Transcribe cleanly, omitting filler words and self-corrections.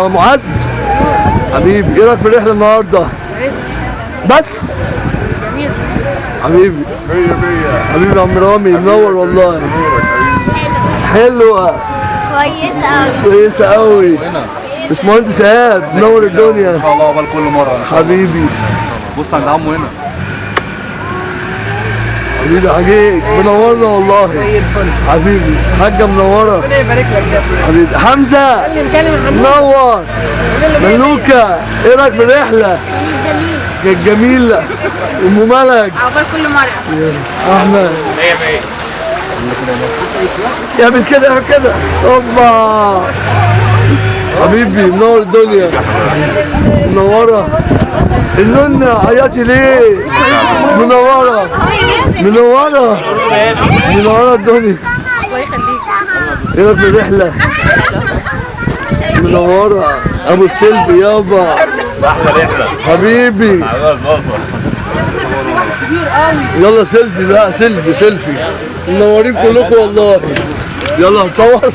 معز حبيبي، ايه رايك في الرحله النهارده؟ بس جميل. حبيبي حبيبي يا عم رامي، منور والله. حلوه كويسة أوي. كويسه قوي. باشمهندس ايهاب منور الدنيا ان شاء الله قبل كل مره ان شاء الله. حبيبي بص عند عمو هنا. حبيبي حاجيك منورنا والله. زي الفل. حبيبي حاجه منوره. ربنا يبارك لك يا ابني. حبيبي حمزه نتكلم عن منور. ملوكه ايه رايك في الرحله؟ جميل. كانت جميله. ام ملك عقبال كل مرة. احمد 100 اعمل كده اعمل كده. اوبا حبيبي منور الدنيا منوره. النونة عيطي ليه؟ منوره منوره منوره الدنيا. الله يخليك. ايه رايك في الرحله؟ منوره. ابو السلفي يابا احلى رحله حبيبي. صاصه. يلا سيلفي بقى، سيلفي منورين كلكم والله. يلا هنصور.